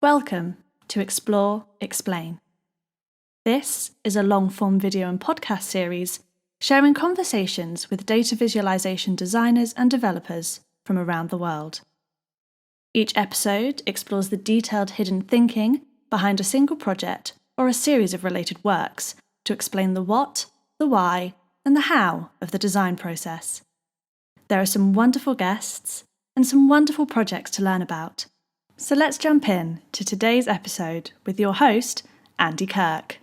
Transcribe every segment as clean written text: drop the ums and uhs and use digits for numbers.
Welcome to Explore, Explain. This is a long-form video and podcast series sharing conversations with data visualization designers and developers from around the world. Each episode explores the detailed hidden thinking behind a single project or a series of related works to explain the what, the why, and the how of the design process. There are some wonderful guests and some wonderful projects to learn about. So let's jump in to today's episode with your host, Andy Kirk.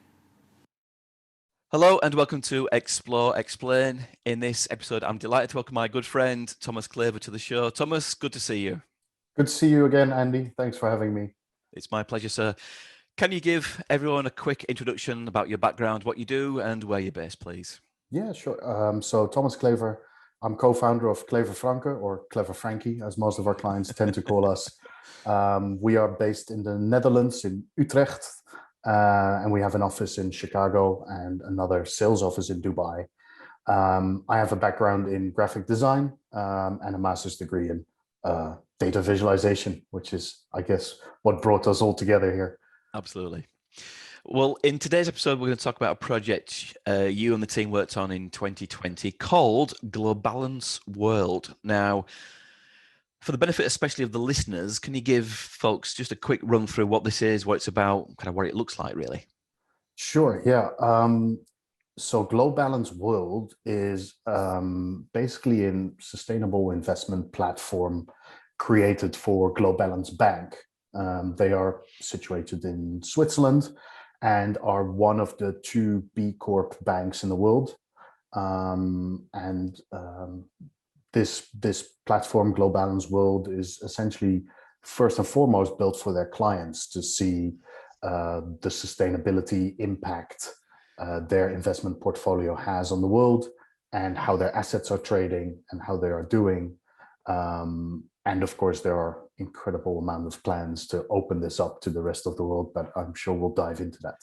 Hello and welcome to Explore, Explain. In this episode, I'm delighted to welcome my good friend, Thomas Claver, to the show. Thomas, good to see you. Good to see you again, Andy. Thanks for having me. It's my pleasure, sir. Can you give everyone a quick introduction about your background, what you do, and where you're based, please? Yeah, sure. So Thomas Claver, I'm co-founder of Claver Franke, or Clever Frankie, as most of our clients tend to call us. We are based in the Netherlands, in Utrecht, and we have an office in Chicago and another sales office in Dubai. I have a background in graphic design and a master's degree in data visualization, which is, I guess, what brought us all together here. Absolutely. Well, in today's episode, we're going to talk about a project you and the team worked on in 2020 called Globalance World. Now, for the benefit especially of the listeners, can you give folks just a quick run through what this is, what it's about, kind of what it looks like, really? Sure, yeah. So Globalance World is basically a sustainable investment platform created for Globalance Bank. They are situated in Switzerland and are one of the two B Corp banks in the world. This platform, Globalance World, is essentially first and foremost built for their clients to see the sustainability impact their investment portfolio has on the world and how their assets are trading and how they are doing. And of course, there are incredible amount of plans to open this up to the rest of the world, but I'm sure we'll dive into that.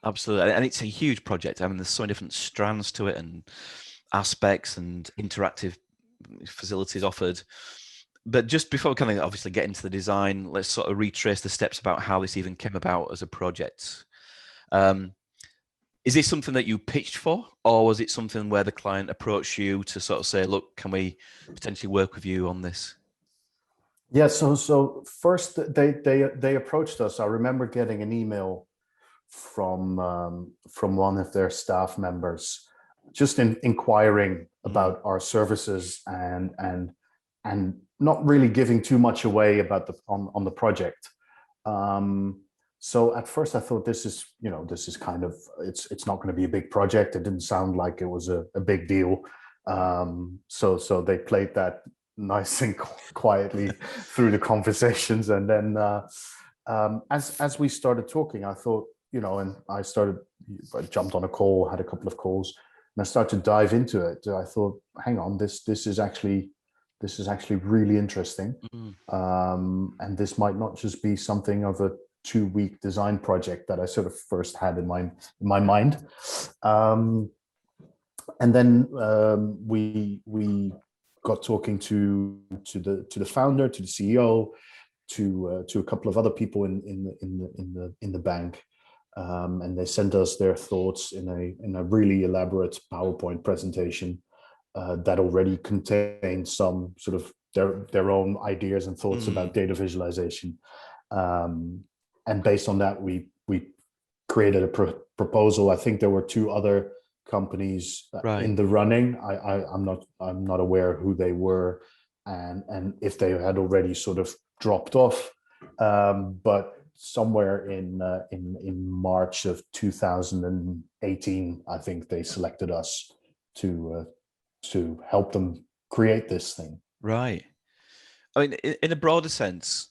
Absolutely. And it's a huge project. I mean, there's so many different strands to it and aspects and interactive facilities offered. But just before we kind of obviously get into the design, let's sort of retrace the steps about how this even came about as a project. Is this something that you pitched for, or was it something where the client approached you to sort of say, look, can we potentially work with you on this? Yeah, so first they approached us. I remember getting an email from one of their staff members, just inquiring about our services and not really giving too much away about on the project. So at first I thought this is kind of it's not going to be a big project. It didn't sound like it was a big deal. So they played that nice and quietly through the conversations, and then as we started talking, I thought, and I jumped on a call, had a couple of calls, and I started to dive into it. I thought, hang on, this is actually really interesting. And this might not just be something of a 2-week design project that I sort of first had in my mind. And then we got talking to the founder, to the CEO, to a couple of other people in the bank, and they sent us their thoughts in a really elaborate PowerPoint presentation that already contained some sort of their own ideas and thoughts about data visualization. And based on that, we created a proposal. I think there were 2 other companies in the running. I'm not aware who they were and if they had already sort of dropped off. But somewhere in March of 2018, I think they selected us to help them create this thing. Right. I mean, in a broader sense,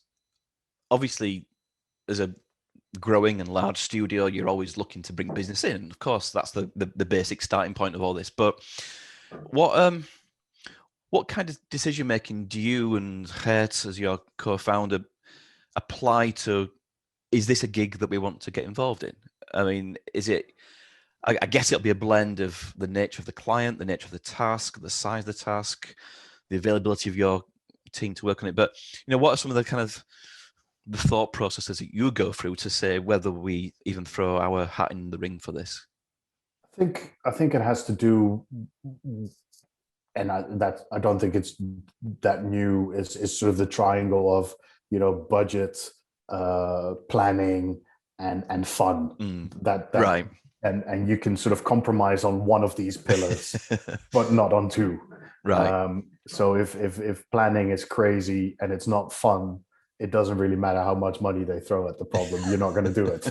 obviously, as a growing and large studio, you're always looking to bring business in. Of course, that's the basic starting point of all this. But what kind of decision making do you and Geert, as your co-founder, apply to? Is this a gig that we want to get involved in? I mean, is it? I guess it'll be a blend of the nature of the client, the nature of the task, the size of the task, the availability of your team to work on it. But what are some of the kind of the thought processes that you go through to say whether we even throw our hat in the ring for this? I think it has to do, and I don't think it's that new. Is sort of the triangle of budget, planning, and fun. That Right. and you can sort of compromise on one of these pillars, but not on two. Right. So if planning is crazy and it's not fun, it doesn't really matter how much money they throw at the problem. You're not going to do it.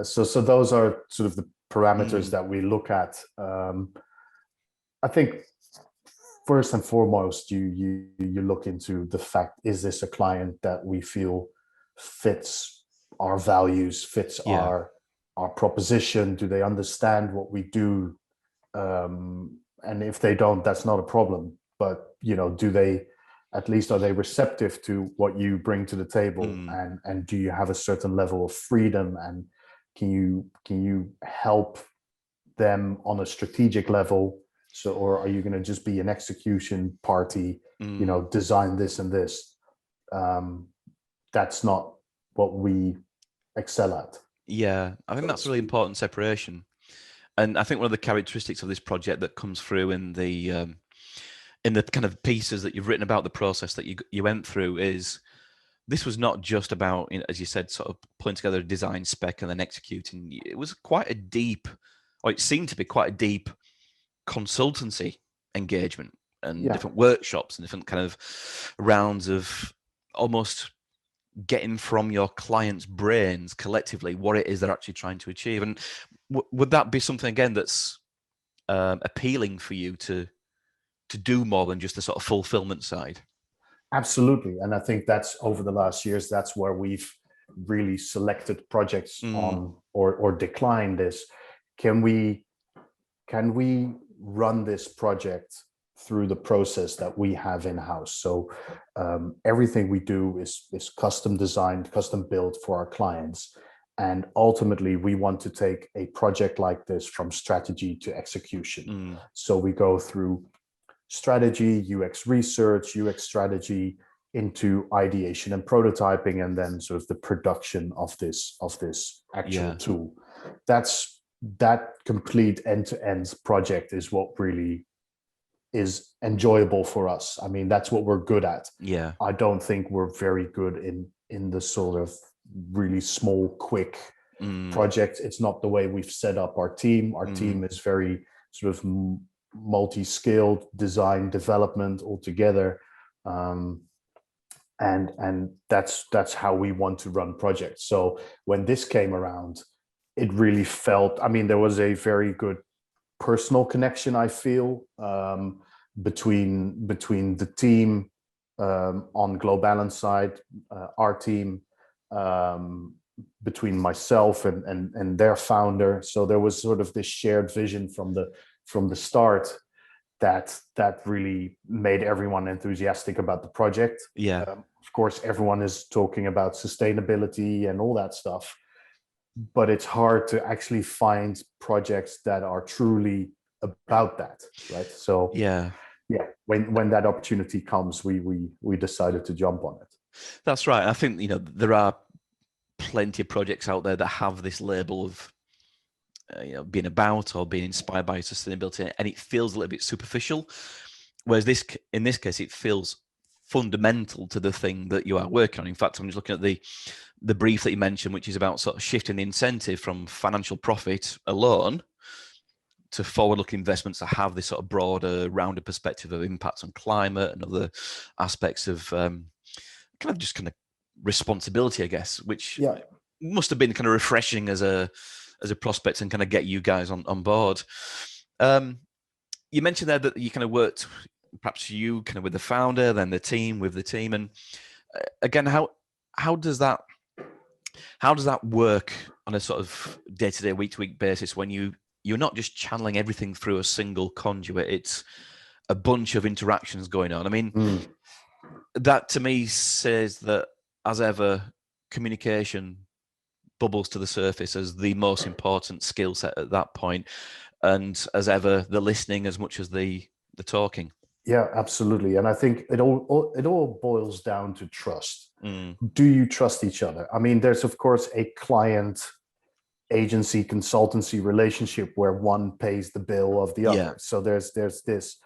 So those are sort of the parameters that we look at. I think first and foremost, you look into the fact: is this a client that we feel fits our values, fits our proposition? Do they understand what we do? And if they don't, that's not a problem. But do they, at least, are they receptive to what you bring to the table? And do you have a certain level of freedom? And can you help them on a strategic level? So, or are you going to just be an execution party? Design this and this. That's not what we excel at. Yeah, I think that's a really important separation. And I think one of the characteristics of this project that comes through in the kind of pieces that you've written about the process that you went through is this was not just about, as you said, sort of putting together a design spec and then executing. It was quite a deep, or it seemed to be quite a deep consultancy engagement and different workshops and different kind of rounds of almost getting from your clients' brains collectively what it is they're actually trying to achieve. And would that be something, again, that's appealing for you to do more than just the sort of fulfillment side? Absolutely. And I think that's over the last years, that's where we've really selected projects on or declined is, can we run this project through the process that we have in-house? So everything we do is custom designed, custom built for our clients. And ultimately, we want to take a project like this from strategy to execution. So we go through strategy, UX research, UX strategy, into ideation and prototyping, and then sort of the production of this actual tool. That complete end-to-end project is what really is enjoyable for us. I mean, that's what we're good at. Yeah. I don't think we're very good in the sort of really small, quick projects. It's not the way we've set up our team. Our team is very sort of multi-skilled, design, development altogether. And that's how we want to run projects. So when this came around, it really felt, I mean, there was a very good personal connection, I feel, between the team on Globalance side, our team, between myself and their founder. So there was sort of this shared vision from the start that really made everyone enthusiastic about the project. Of course, everyone is talking about sustainability and all that stuff, but it's hard to actually find projects that are truly about that, right? So when that opportunity comes, we decided to jump on it. That's right. I think there are plenty of projects out there that have this label of being about or being inspired by sustainability, and it feels a little bit superficial. Whereas in this case, it feels fundamental to the thing that you are working on. In fact, I'm just looking at the brief that you mentioned, which is about sort of shifting the incentive from financial profit alone to forward-looking investments that have this sort of broader, rounded perspective of impacts on climate and other aspects of kind of responsibility, I guess, which must have been kind of refreshing as a prospect and kind of get you guys on board. You mentioned there that you kind of worked, perhaps you kind of with the founder, then the team with the team, and again, how does that work on a sort of day-to-day, week-to-week basis when you're not just channeling everything through a single conduit? It's a bunch of interactions going on. I mean, that to me says that, as ever, communication bubbles to the surface as the most important skill set at that point, and as ever, the listening as much as the talking. Yeah, absolutely. And I think it all boils down to trust. Mm. Do you trust each other? I mean, there's of course a client agency consultancy relationship where one pays the bill of the Yeah. other. So there's this,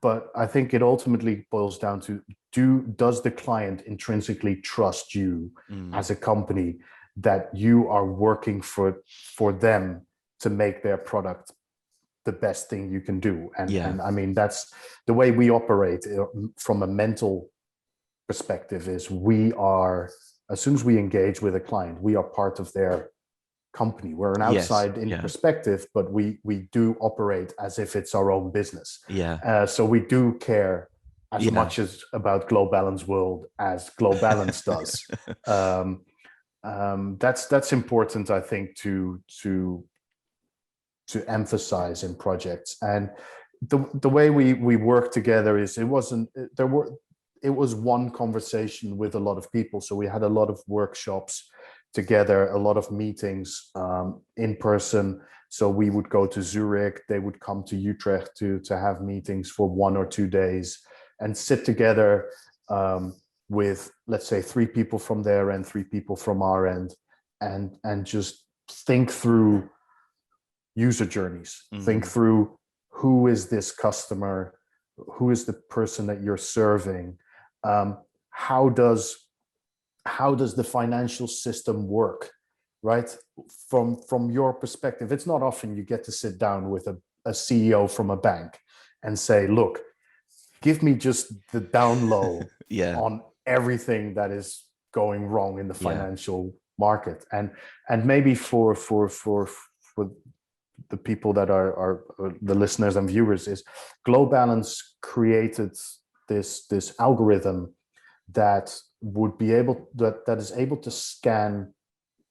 but I think it ultimately boils down to does the client intrinsically trust you Mm. as a company that you are working for them to make their product the best thing you can do. Yeah. And I mean, that's the way we operate from a mental perspective. Is we are, as soon as we engage with a client, we are part of their company. We're an Yes. outside in Yeah. perspective, but we do operate as if it's our own business. Yeah. So we do care as Yeah. much as about Globalance World as Globalance does. That's important, I think, to emphasize in projects. And the way we work together is it was one conversation with a lot of people. So we had a lot of workshops together, a lot of meetings in person. So we would go to Zurich, they would come to Utrecht to have meetings for 1 or 2 days and sit together with, let's say, 3 people from their end, 3 people from our end, and just think through user journeys. Think through, who is this customer, who is the person that you're serving, how does the financial system work, right? From your perspective, it's not often you get to sit down with a CEO from a bank and say, look, give me just the down low Yeah. on everything that is going wrong in the Yeah. financial market. And maybe for the people that are the listeners and viewers, is Globalance created this algorithm that would be able that is able to scan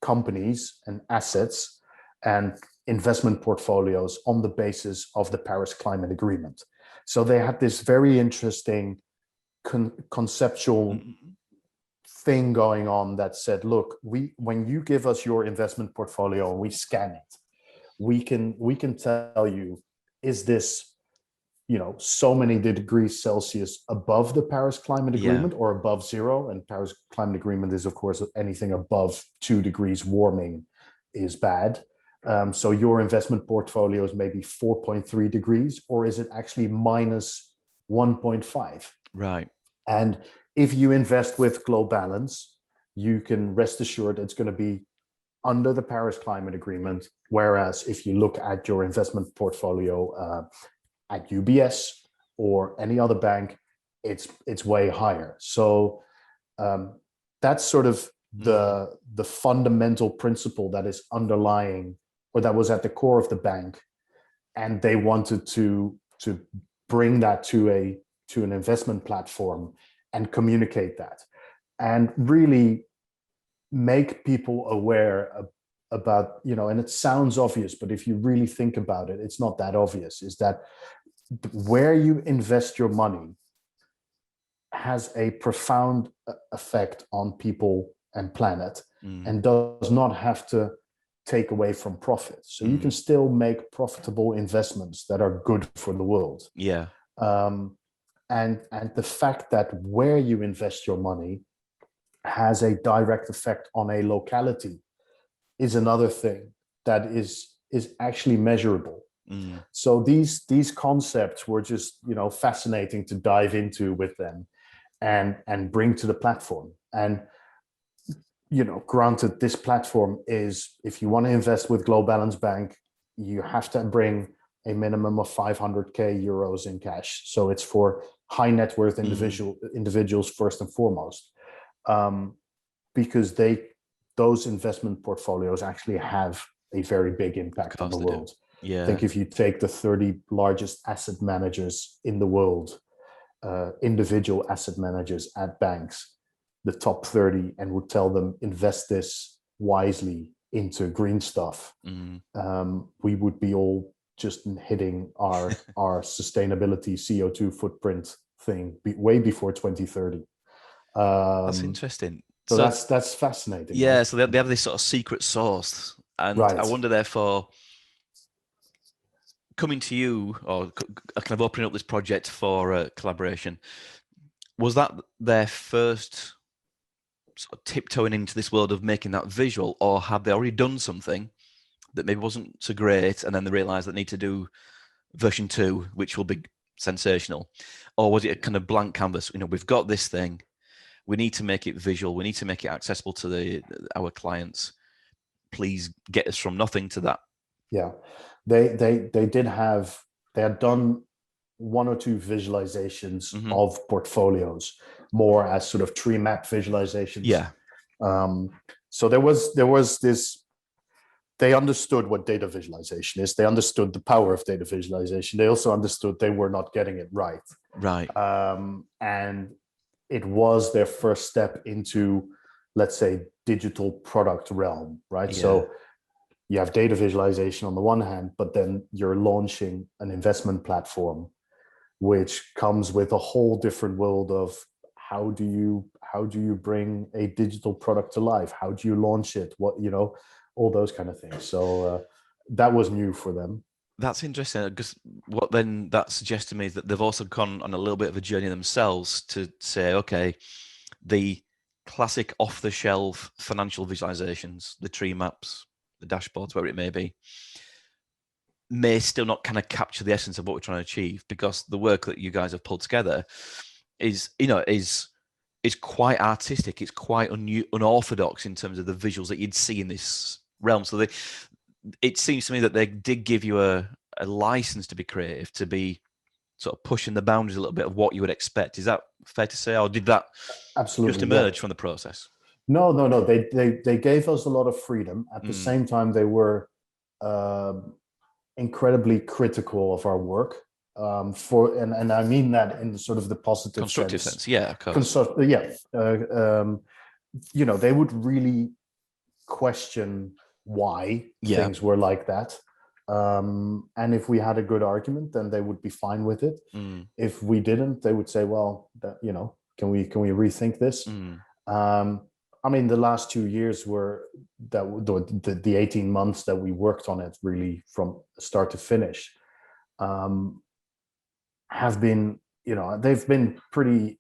companies and assets and investment portfolios on the basis of the Paris Climate Agreement. So they had this very interesting conceptual thing going on that said, look, when you give us your investment portfolio and we scan it, we can tell you, is this, so many degrees Celsius above the Paris Climate Agreement or above zero? And Paris Climate Agreement is, of course, anything above 2 degrees warming is bad. So your investment portfolio is maybe 4.3 degrees, or is it actually minus 1.5? Right. And if you invest with Globalance, you can rest assured it's going to be under the Paris Climate Agreement. Whereas if you look at your investment portfolio at UBS or any other bank, it's way higher. So that's sort of the fundamental principle that is underlying, or that was at the core of the bank, and they wanted to bring that to an investment platform and communicate that, and really make people aware about, and it sounds obvious, but if you really think about it, it's not that obvious, is that where you invest your money has a profound effect on people and planet, and does not have to take away from profit. So you can still make profitable investments that are good for the world. Yeah. And the fact that where you invest your money has a direct effect on a locality is another thing that is actually measurable. So these concepts were just, fascinating to dive into with them and bring to the platform. And granted, this platform is, if you want to invest with Globalance Bank, you have to bring a minimum of 500k euros in cash. So it's for high net worth individuals first and foremost, because those investment portfolios actually have a very big impact on the world. Yeah. I think if you take the 30 largest asset managers in the world, individual asset managers at banks, the top 30, and would tell them, invest this wisely into green stuff, we would be all just hitting our sustainability CO2 footprint thing way before 2030. That's interesting. So that's fascinating. Yeah, right? so they have this sort of secret sauce, and Right. I wonder, therefore, coming to you or kind of opening up this project for collaboration, was that their first sort of tiptoeing into this world of making that visual, or had they already done something that maybe wasn't so great and then they realized they need to do version 2, which will be sensational? Or was it a kind of blank canvas? We've got this thing, we need to make it visual, we need to make it accessible to our clients. Please get us from nothing to that. Yeah, they had done 1 or 2 visualizations of portfolios, more as sort of tree map visualizations. Yeah. So there was this. They understood what data visualization is. They understood the power of data visualization. They also understood they were not getting it right. Right. And it was their first step into, let's say, digital product realm, right? Yeah. So you have data visualization on the one hand, but then you're launching an investment platform, which comes with a whole different world of how do you bring a digital product to life? How do you launch it? What, all those kind of things. So that was new for them. That's interesting, because what then that suggests to me is that they've also gone on a little bit of a journey themselves to say, okay, the classic off-the-shelf financial visualizations, the tree maps, the dashboards, whatever it may still not kind of capture the essence of what we're trying to achieve, because the work that you guys have pulled together is quite artistic. It's quite unorthodox in terms of the visuals that you'd see in this realm. So it seems to me that they did give you a license to be creative, to be sort of pushing the boundaries a little bit of what you would expect. Is that fair to say, or did that absolutely just emerge from the process? No. They gave us a lot of freedom. At the same time, they were incredibly critical of our work. And I mean that in sort of the positive constructive sense. Yeah, of course. They would really question why things were like that. And if we had a good argument, then they would be fine with it. If we didn't, they would say, well, can we rethink this? I mean, the last 2 years were the 18 months that we worked on it, really from start to finish, have been, they've been pretty.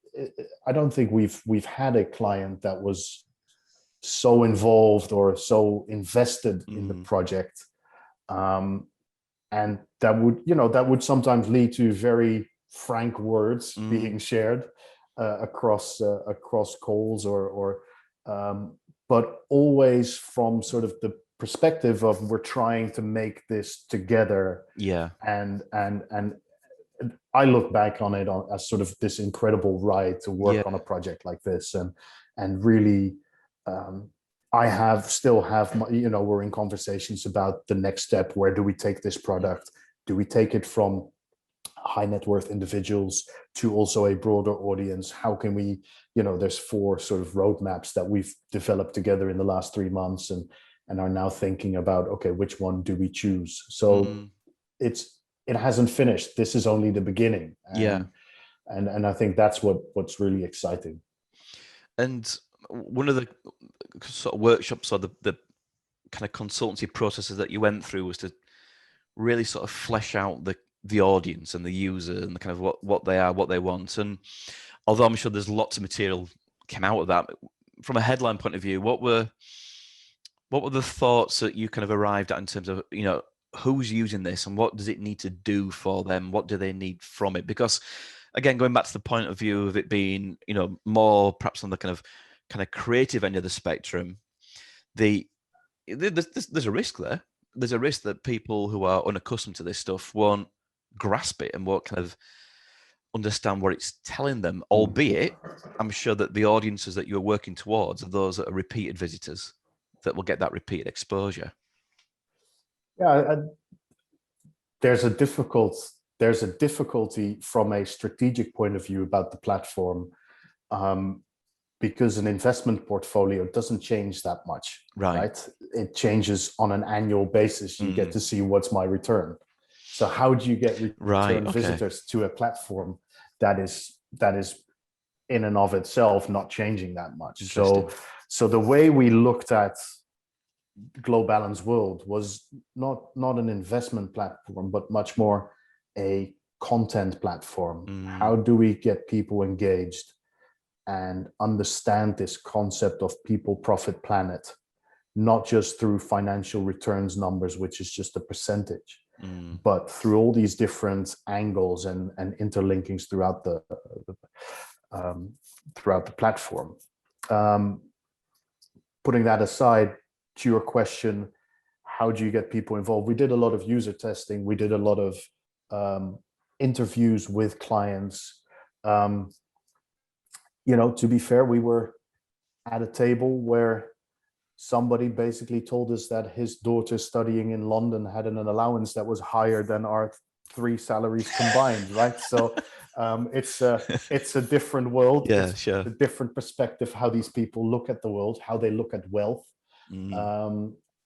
I don't think we've had a client that was so involved or so invested in the project, and that would sometimes lead to very frank words being shared across calls but always from sort of the perspective of we're trying to make this together. Yeah. And I look back on it as sort of this incredible ride to work on a project like this, and really, we're in conversations about the next step. Where do we take this product? Do we take it from high net worth individuals to also a broader audience? How can we, there's 4 sort of roadmaps that we've developed together in the last 3 months, and are now thinking about, okay, which one do we choose? So it hasn't finished. This is only the beginning. And I think that's what's really exciting. And one of the sort of workshops or the kind of consultancy processes that you went through was to really sort of flesh out the audience and the user and the kind of what they are, what they want. And although I'm sure there's lots of material came out of that, from a headline point of view, what were the thoughts that you kind of arrived at in terms of, who's using this and what does it need to do for them? What do they need from it? Because again, going back to the point of view of it being, more perhaps on the kind of creative end of the spectrum, there's a risk there. There's a risk that people who are unaccustomed to this stuff won't grasp it and won't kind of understand what it's telling them, albeit I'm sure that the audiences that you're working towards are those that are repeated visitors that will get that repeated exposure. Yeah, there's a difficulty from a strategic point of view about the platform, because an investment portfolio doesn't change that much, right? It changes on an annual basis. You get to see what's my return. So how do you get return visitors to a platform that is in and of itself not changing that much? So the way we looked at Globalance World was not an investment platform, but much more a content platform. How do we get people engaged and understand this concept of people, profit, planet, not just through financial returns numbers, which is just a percentage, but through all these different angles and interlinkings throughout the platform. Putting that aside, to your question, how do you get people involved? We did a lot of user testing. We did a lot of interviews with clients. You know, to be fair, we were at a table where somebody basically told us that his daughter studying in London had an allowance that was higher than our 3 salaries combined, right? So it's a different world. Yeah, it's sure. a different perspective, how these people look at the world, how they look at wealth,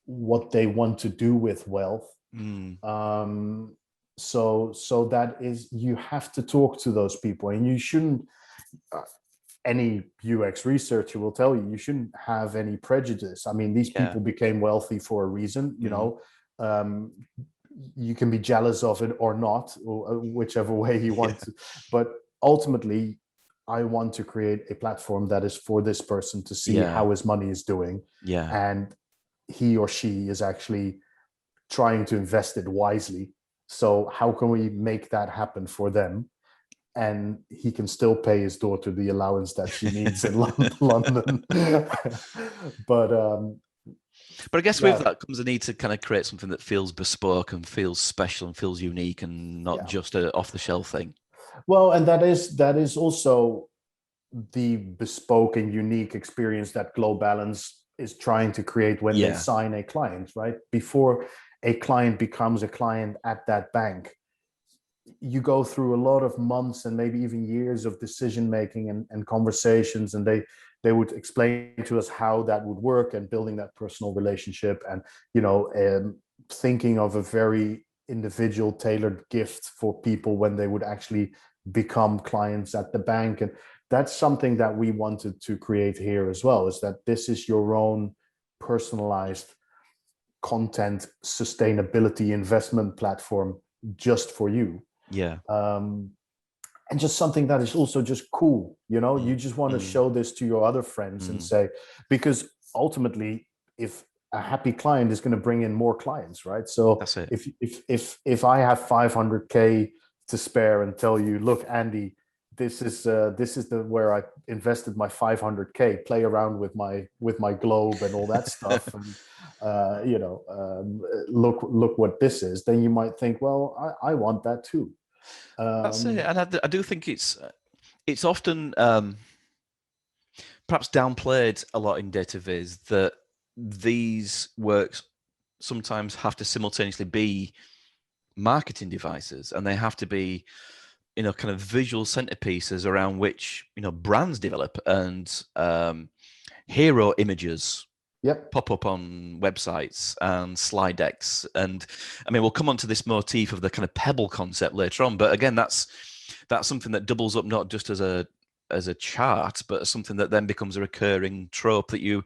what they want to do with wealth. So that is, you have to talk to those people, and you shouldn't, any UX researcher will tell you, you shouldn't have any prejudice. I mean, these people became wealthy for a reason, you know. You can be jealous of it or not, or whichever way you want to, but ultimately I want to create a platform that is for this person to see how his money is doing, and he or she is actually trying to invest it wisely. So how can we make that happen for them? And he can still pay his daughter the allowance that she needs in London. But I guess with that comes the need to kind of create something that feels bespoke and feels special and feels unique, and not just a off-the-shelf thing. Well, and that is also the bespoke and unique experience that Globalance is trying to create when they sign a client, right? Before a client becomes a client at that bank, you go through a lot of months and maybe even years of decision making and conversations, and they would explain to us how that would work, and building that personal relationship, and thinking of a very individual tailored gift for people when they would actually become clients at the bank. And that's something that we wanted to create here as well, is that this is your own personalized content sustainability investment platform just for you. And just something that is also just cool, you know. You just want to show this to your other friends and say, because ultimately, if a happy client is going to bring in more clients, right? So if I have 500K to spare and tell you, look, Andy, this is the where I invested my 500K, play around with my globe and all that stuff, and look what this is, then you might think, well, I want that too. That's it. And I do think it's often perhaps downplayed a lot in data viz that these works sometimes have to simultaneously be marketing devices, and they have to be, you know, kind of visual centerpieces around which, you know, brands develop, and hero images pop up on websites and slide decks. And I mean, we'll come on to this motif of the kind of pebble concept later on, but again, that's something that doubles up not just as a chart, but something that then becomes a recurring trope that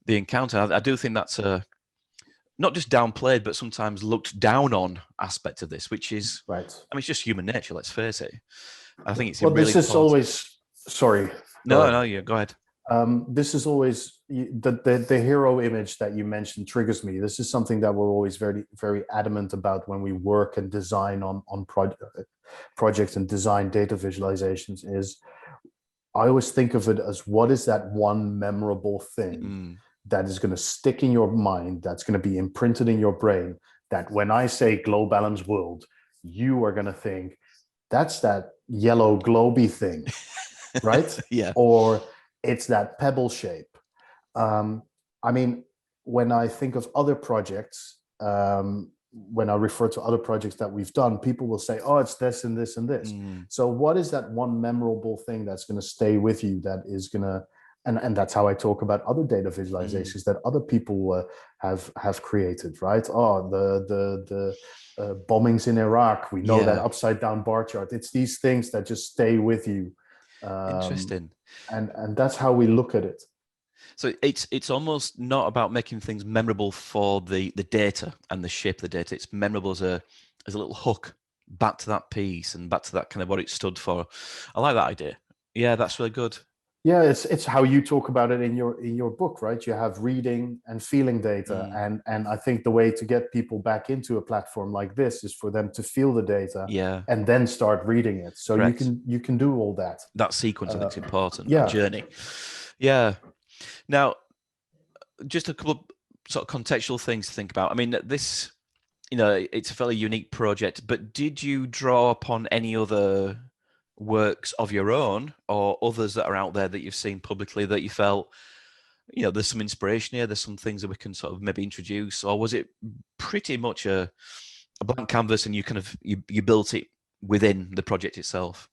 they encounter. I do think that's a not just downplayed, but sometimes looked down on aspect of this, which is right. I mean, it's just human nature. Let's face it. I think it's really this is always. Sorry. No, yeah, go ahead. This is always the hero image that you mentioned triggers me. This is something that we're always very, very adamant about when we work and design on projects and design data visualizations. Is I always think of it as, what is that one memorable thing that is going to stick in your mind, that's going to be imprinted in your brain, that when I say Globalance World, you are going to think, that's that yellow globy thing, right? Or it's that pebble shape. I mean, when I think of other projects, when I refer to other projects that we've done, people will say, oh, it's this and this and this. So what is that one memorable thing that's going to stay with you, that is going to, and that's how I talk about other data visualizations that other people have created, right? Oh, the bombings in Iraq, we know that upside down bar chart. It's these things that just stay with you. Interesting. And that's how we look at it. So it's almost not about making things memorable for the data and the shape of the data. It's memorable as a little hook back to that piece and back to that kind of what it stood for. I like that idea. Yeah, that's really good. Yeah, it's how you talk about it in your book, right? You have reading and feeling data, and I think the way to get people back into a platform like this is for them to feel the data, Yeah, and then start reading it. So correct. you can do all that. That sequence I think is important. Yeah. That journey. Yeah. Now, just a couple of sort of contextual things to think about. I mean, this, it's a fairly unique project, but did you draw upon any other works of your own or others that are out there that you've seen publicly that you felt, there's some inspiration here, there's some things that we can sort of maybe introduce, or was it pretty much a blank canvas and you kind of you built it within the project itself?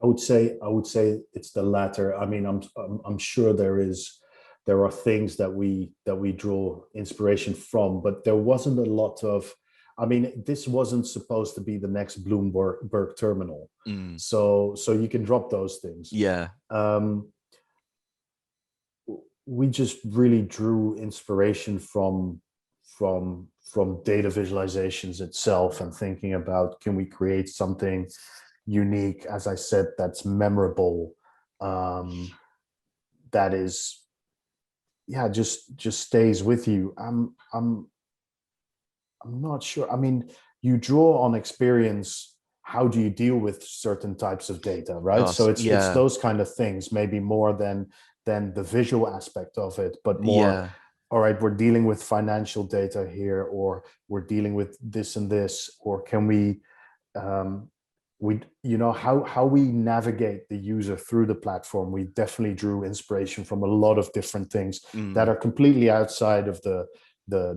I would say it's the latter. I mean, I'm sure there are things that we draw inspiration from, but there wasn't a lot of. I mean, this wasn't supposed to be the next Bloomberg terminal, so you can drop those things. Yeah. We just really drew inspiration from data visualizations itself, and thinking about, can we create something unique, as I said, that's memorable, that is, just stays with you. I'm not sure. I mean, you draw on experience. How do you deal with certain types of data, right? So it's those kind of things, maybe more than the visual aspect of it, but more, all right, we're dealing with financial data here, or we're dealing with this and this, or can we how we navigate the user through the platform. We definitely drew inspiration from a lot of different things that are completely outside of the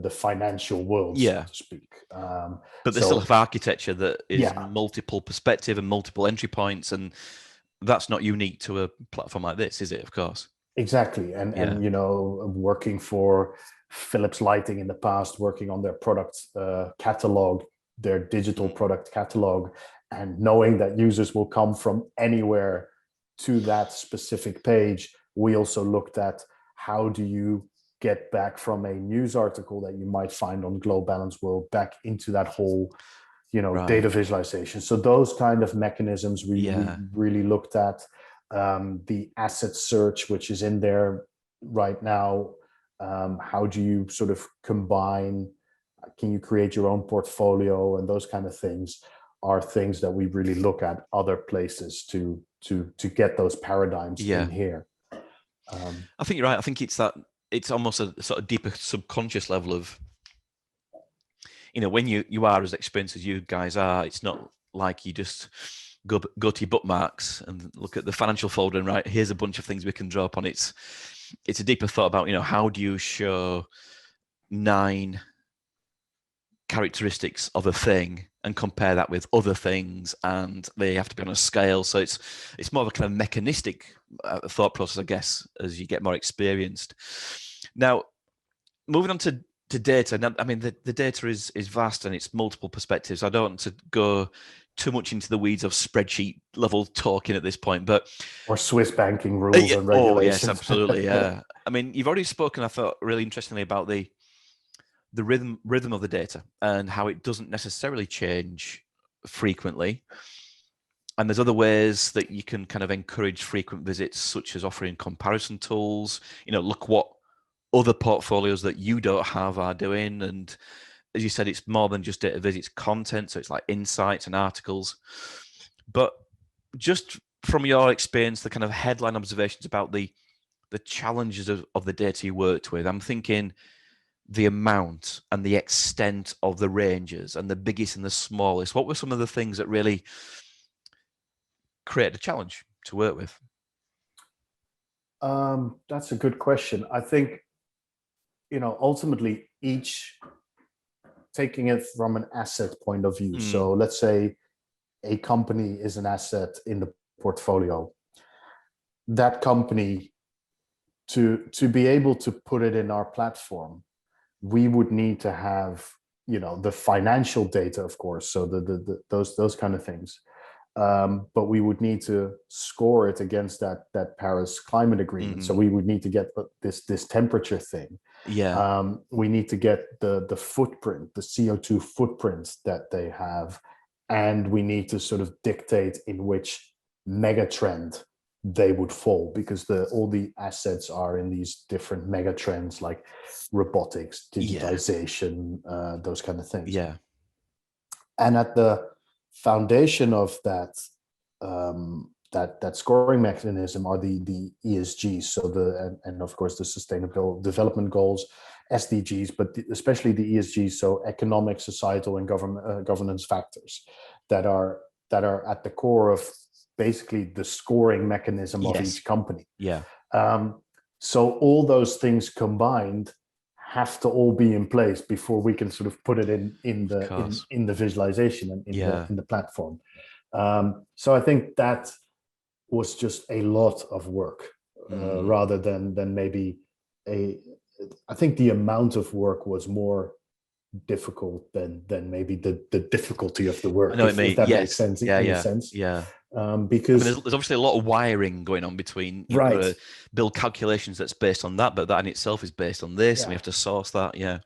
financial world, so to speak. But they still have architecture that is multiple perspective and multiple entry points, and that's not unique to a platform like this, is it? Of course. Exactly. And working for Philips Lighting in the past, working on their product catalog, their digital product catalog, and knowing that users will come from anywhere to that specific page, we also looked at, how do you get back from a news article that you might find on Globe Balance World back into that whole, data visualization. So those kind of mechanisms we really looked at. The asset search, which is in there right now, how do you sort of combine, can you create your own portfolio, and those kind of things are things that we really look at other places to get those paradigms in here. I think you're right. I think it's almost a sort of deeper subconscious level of, when you are as experienced as you guys are, it's not like you just go to your bookmarks and look at the financial folder and right, here's a bunch of things we can draw upon. It's a deeper thought about, how do you show 9 characteristics of a thing and compare that with other things, and they have to be on a scale. So it's more of a kind of mechanistic thought process, I guess, as you get more experienced. Now, moving on to data. Now, I mean, the data is vast and it's multiple perspectives. I don't want to go too much into the weeds of spreadsheet level talking at this point, but or Swiss banking rules and regulations. Oh yes, absolutely. Yeah. I mean, you've already spoken, I thought, really interestingly about the rhythm of the data and how it doesn't necessarily change frequently. And there's other ways that you can kind of encourage frequent visits, such as offering comparison tools. Look what other portfolios that you don't have are doing. And as you said, it's more than just data visits, content. So it's like insights and articles. But just from your experience, the kind of headline observations about the challenges of the data you worked with, I'm thinking the amount and the extent of the ranges and the biggest and the smallest. What were some of the things that really created a challenge to work with? That's a good question. I think, ultimately each, taking it from an asset point of view. So let's say a company is an asset in the portfolio. That company, to be able to put it in our platform, we would need to have, the financial data, of course. So those kind of things. but we would need to score it against that Paris Climate Agreement. So we would need to get this temperature thing. Yeah. We need to get the footprint, the CO2 footprint that they have, and we need to sort of dictate in which mega trend they would fall, because all the assets are in these different mega trends like robotics, digitization, those kind of things. Yeah. And at the foundation of that that scoring mechanism are the ESGs, so and of course the Sustainable Development Goals, SDGs, but especially the ESGs, so economic, societal, and governance factors that are at the core of basically the scoring mechanism of each company. Yeah. So all those things combined have to all be in place before we can sort of put it in the visualization and in the platform. So I think that was just a lot of work, rather than maybe I think the amount of work was more difficult than maybe the difficulty of the work. I know if that makes sense. Yeah. Because there's obviously a lot of wiring going on between. You've got to build calculations that's based on that, but that in itself is based on this, and we have to source that. Yeah.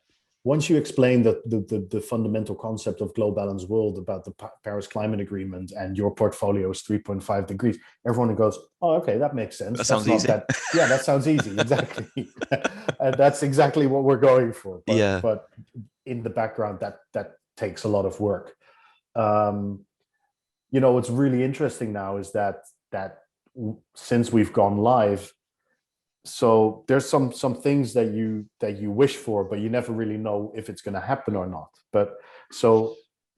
Once you explain the fundamental concept of Glow Balanced World about the Paris Climate Agreement and your portfolio is 3.5 degrees, everyone goes, "Oh, okay, that makes sense. That sounds easy." That sounds easy. Exactly. And that's exactly what we're going for. But in the background, that takes a lot of work. What's really interesting now is that since we've gone live, so there's some things that you wish for, but you never really know if it's going to happen or not. But so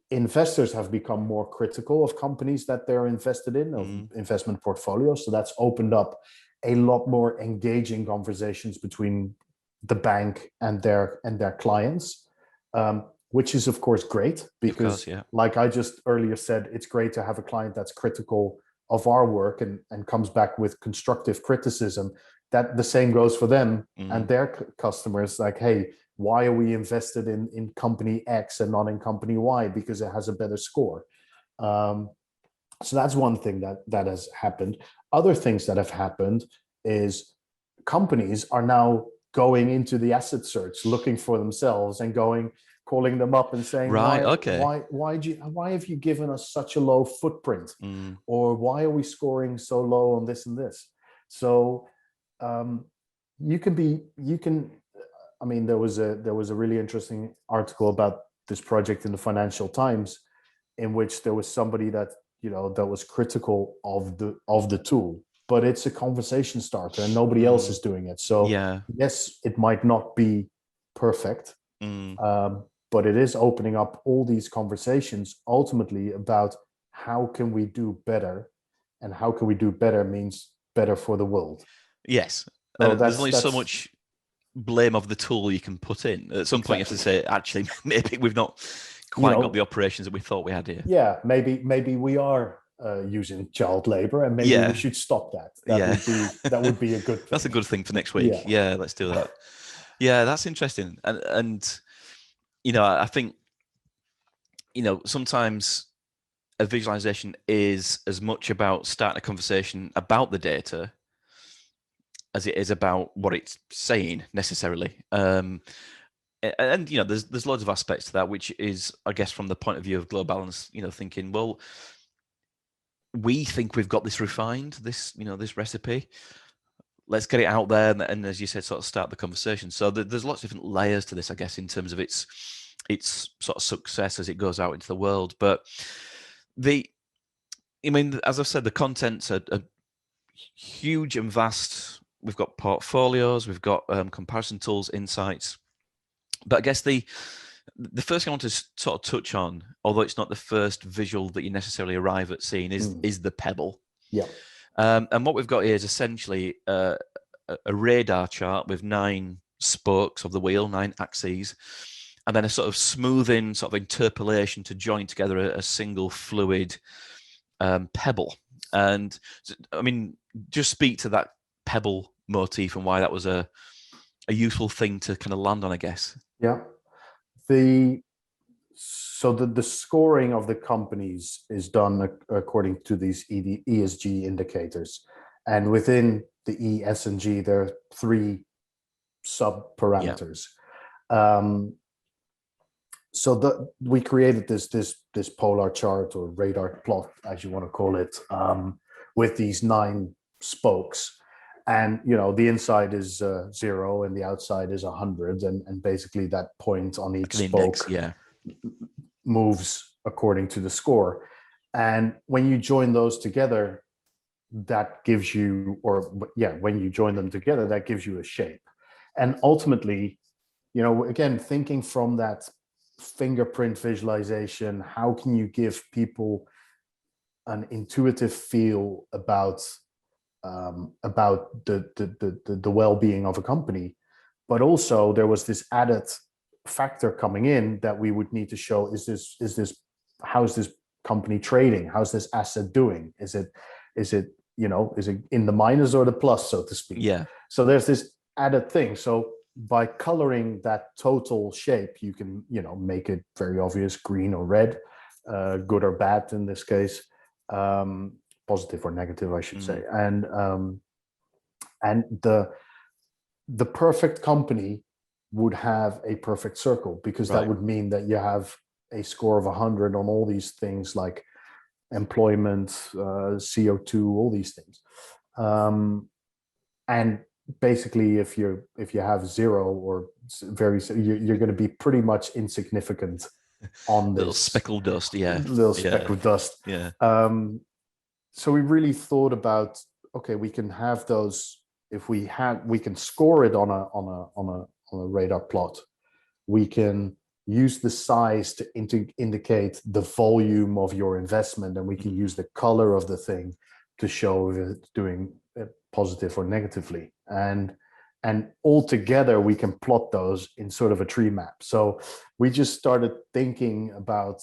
investors have become more critical of companies that they're invested in, of investment portfolios. So that's opened up a lot more engaging conversations between the bank and their clients, which is of course great, because like I just earlier said, it's great to have a client that's critical of our work and comes back with constructive criticism. That the same goes for them and their customers. Like, hey, why are we invested in company X and not in company Y? Because it has a better score. So that's one thing that has happened. Other things that have happened is companies are now going into the asset search, looking for themselves and calling them up and saying, why have you given us such a low footprint? Or why are we scoring so low on this and this? So you can I mean, there was a really interesting article about this project in the Financial Times, in which there was somebody that was critical of the tool, but it's a conversation starter and nobody else is doing it. So yes, it might not be perfect, but it is opening up all these conversations ultimately about how can we do better, and how can we do better means better for the world. Yes. And there's only so much blame of the tool you can put in. At some point you have to say, actually, maybe we've not quite got the operations that we thought we had here. Yeah, maybe we are using child labor, and maybe we should stop that. That would be a good thing. That's a good thing for next week. Yeah, let's do that. Yeah, that's interesting. And I think sometimes a visualization is as much about starting a conversation about the data as it is about what it's saying necessarily. And there's loads of aspects to that, which is, I guess, from the point of view of Glow Balance, thinking, well, we think we've got this refined, this recipe. Let's get it out there, and as you said, sort of start the conversation. So there's lots of different layers to this, I guess, in terms of its sort of success as it goes out into the world. But as I've said, the contents are huge and vast. We've got portfolios, we've got comparison tools, insights. But I guess the first thing I want to sort of touch on, although it's not the first visual that you necessarily arrive at seeing, is the pebble. Yeah. And what we've got here is essentially a radar chart with 9 spokes of the wheel, 9 axes, and then a sort of smoothing sort of interpolation to join together a single fluid pebble. And I mean, just speak to that pebble motif and why that was a useful thing to kind of land on, I guess. Yeah. so the scoring of the companies is done according to these ESG indicators, and within the E, S, and G, there are 3 sub parameters. So we created this polar chart or radar plot, as you want to call it, with these 9 spokes, and the inside is 0 and the outside is 100, and basically that point on each spoke moves according to the score. And when you join those together, that gives you, when you join them together, that gives you a shape. And ultimately, again, thinking from that fingerprint visualization, how can you give people an intuitive feel about the well-being of a company? But also there was this added factor coming in that we would need to show, how is this company trading? How's this asset doing? Is it in the minus or the plus, so to speak? Yeah. So there's this added thing. So by coloring that total shape, you can, make it very obvious, green or red, good or bad in this case, positive or negative, I should say. And the perfect company would have a perfect circle, because that would mean that you have a score of 100 on all these things like employment, CO2, all these things. And basically, if you have 0 or you're going to be pretty much insignificant on this little speckled dust. Speckled dust. Yeah. So we really thought about, okay, we can have those. If we can score it on a radar plot. We can use the size to indicate the volume of your investment, and we can use the color of the thing to show if it's doing positive or negatively. And all together we can plot those in sort of a tree map. So we just started thinking about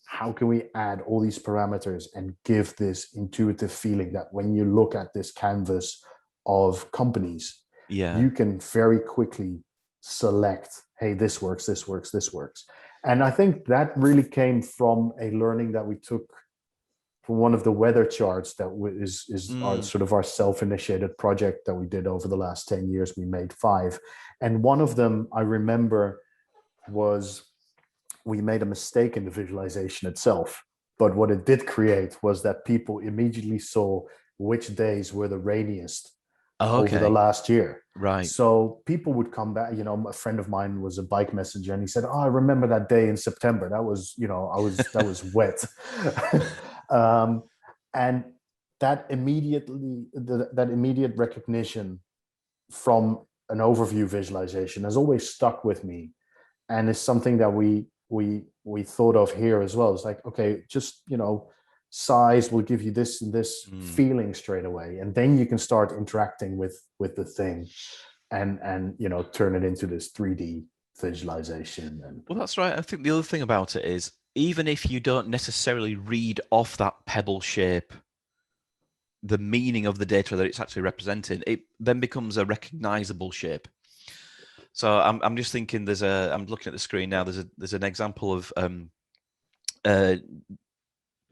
how can we add all these parameters and give this intuitive feeling that when you look at this canvas of companies, you can very quickly select, hey, this works, this works, this works. And I think that really came from a learning that we took from one of the weather charts that is our sort of our self-initiated project that we did over the last 10 years. We made 5. And one of them I remember was we made a mistake in the visualization itself. But what it did create was that people immediately saw which days were the rainiest over the last year. Right. So people would come back, a friend of mine was a bike messenger, and he said, I remember that day in September. That was, that was wet. And that immediate recognition from an overview visualization has always stuck with me, and it's something that we thought of here as well. It's like, okay, just size will give you this and this feeling straight away, and then you can start interacting with the thing, and turn it into this 3D visualization. And well, that's right. I think the other thing about it is, even if you don't necessarily read off that pebble shape the meaning of the data that it's actually representing, it then becomes a recognizable shape. So I'm just thinking, I'm looking at the screen now, there's an example of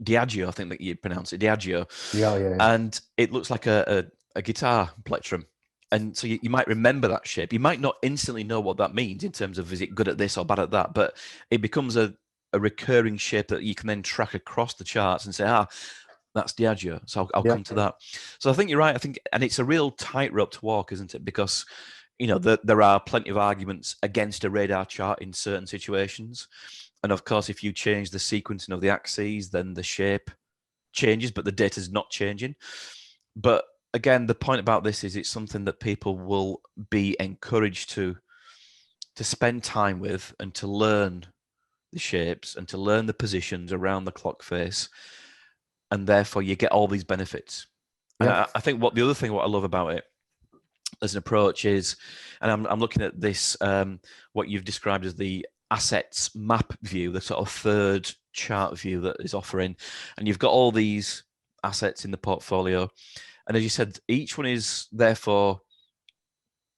Diageo, I think that you pronounce it, Diageo. Yeah. And it looks like a guitar plectrum. And so you might remember that shape. You might not instantly know what that means in terms of, is it good at this or bad at that? But it becomes a recurring shape that you can then track across the charts and say, that's Diageo. So I'll come to that. So I think you're right. I think, and it's a real tightrope to walk, isn't it? Because, there are plenty of arguments against a radar chart in certain situations. And of course, if you change the sequencing of the axes, then the shape changes, but the data is not changing. But again, the point about this is it's something that people will be encouraged to spend time with, and to learn the shapes and to learn the positions around the clock face. And therefore you get all these benefits. Yeah. And I think what I love about it as an approach is, and I'm looking at this, what you've described as the assets map view, the sort of third chart view that is offering, and you've got all these assets in the portfolio, and as you said, each one is therefore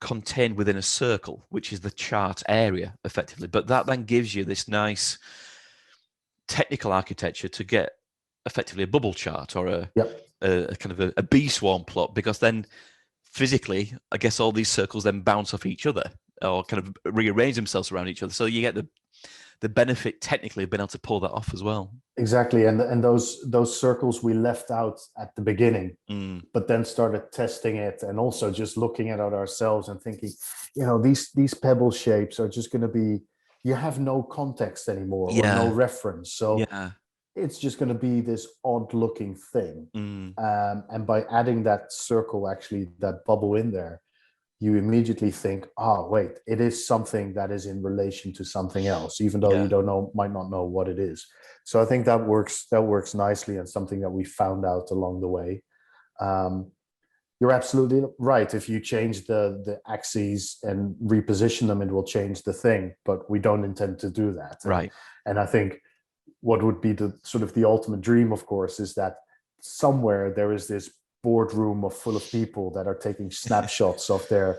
contained within a circle, which is the chart area effectively, but that then gives you this nice technical architecture to get effectively a bubble chart or a Yep. kind of a bee swarm plot, because then physically, I guess all these circles then bounce off each other or kind of rearrange themselves around each other. So you get the benefit technically of being able to pull that off as well. Exactly, and those circles we left out at the beginning, but then started testing it and also just looking at it ourselves and thinking, these pebble shapes are just going to be, you have no context anymore or no reference, so it's just going to be this odd looking thing. And by adding that circle, actually that bubble in there, you immediately think, wait, it is something that is in relation to something else, even though you might not know what it is. So I think that works nicely, and something that we found out along the way. You're absolutely right. If you change the axes and reposition them, it will change the thing, but we don't intend to do that. Right. And I think what would be the sort of the ultimate dream, of course, is that somewhere there is this boardroom full of people that are taking snapshots of their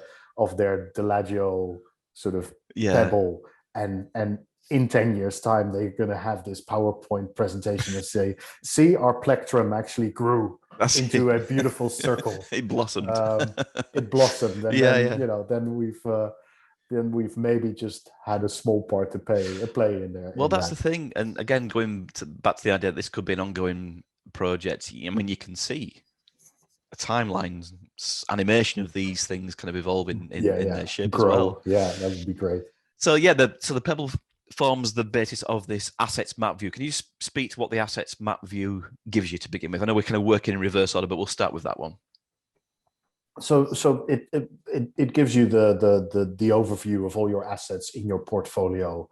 Delagio sort of pebble, and in 10 years time they're going to have this PowerPoint presentation and say, see, our plectrum actually grew into a beautiful circle. It blossomed. And then we've maybe just had a small part to play in there. Well, that's the thing. And again, back to the idea that this could be an ongoing project, I mean, you can see a timeline animation of these things kind of evolving in their shape as well. Yeah, that would be great. So the pebble forms the basis of this assets map view. Can you speak to what the assets map view gives you to begin with? I know we're kind of working in reverse order, but we'll start with that one. So it gives you the overview of all your assets in your portfolio,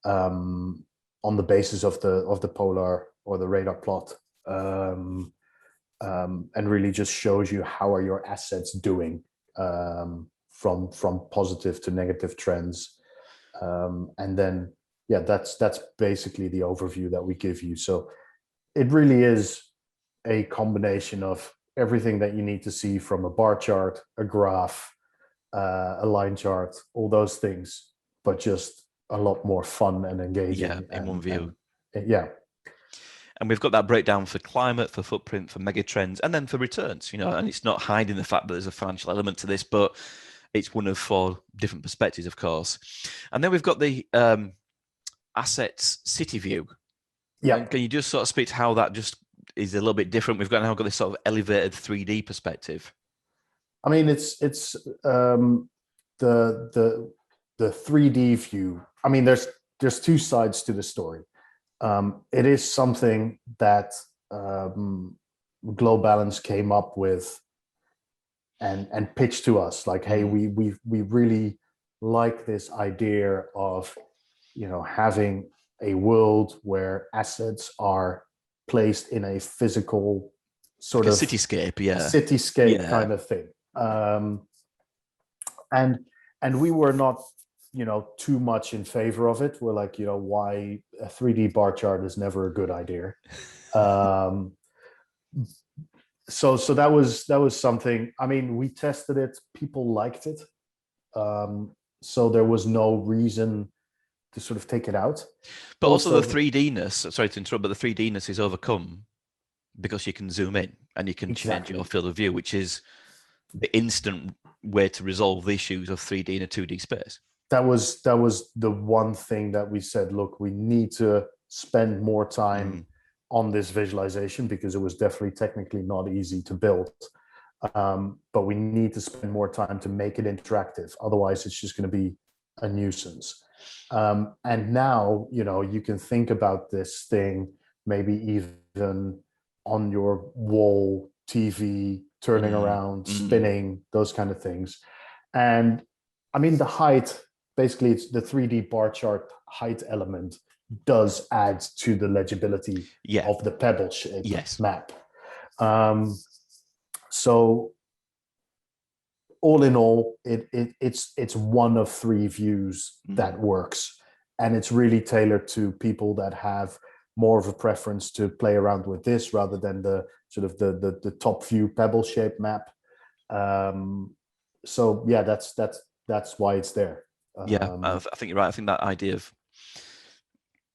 on the basis of the polar or the radar plot, and really just shows you how are your assets doing, from positive to negative trends, and then that's basically the overview that we give you. So it really is a combination of everything that you need to see from a bar chart, a graph, a line chart, all those things, but just a lot more fun and engaging. In one view. And we've got that breakdown for climate, for footprint, for megatrends, and then for returns, and it's not hiding the fact that there's a financial element to this, but it's one of 4 different perspectives, of course. And then we've got the assets city view. Yeah. Can you just sort of speak to how that just is a little bit different? We've now got this sort of elevated 3D perspective. I mean, it's the 3D view. I mean, there's 2 sides to the story. It is something that GloBalance came up with and pitched to us, like, hey, we really like this idea of having a world where assets are placed in a physical sort of cityscape, kind of thing. And we were not too much in favor of it. We're like, why a 3D bar chart is never a good idea. So that was something. I mean, we tested it, people liked it, so there was no reason to sort of take it out. But also the 3D-ness, sorry to interrupt, but the 3D-ness is overcome because you can zoom in and you can change your field of view, which is the instant way to resolve the issues of 3D in a 2D space. That was the one thing that we said, look, we need to spend more time on this visualization, because it was definitely technically not easy to build. But we need to spend more time to make it interactive. Otherwise, it's just going to be a nuisance. And now, you can think about this thing maybe even on your wall, TV, turning around, spinning, those kind of things. And I mean, the height, basically it's the 3D bar chart height element does add to the legibility of the pebble shape map. So all in all, it's one of 3 views that works, and it's really tailored to people that have more of a preference to play around with this rather than the sort of the top view pebble shape map. So that's why it's there. I think you're right. I think that idea of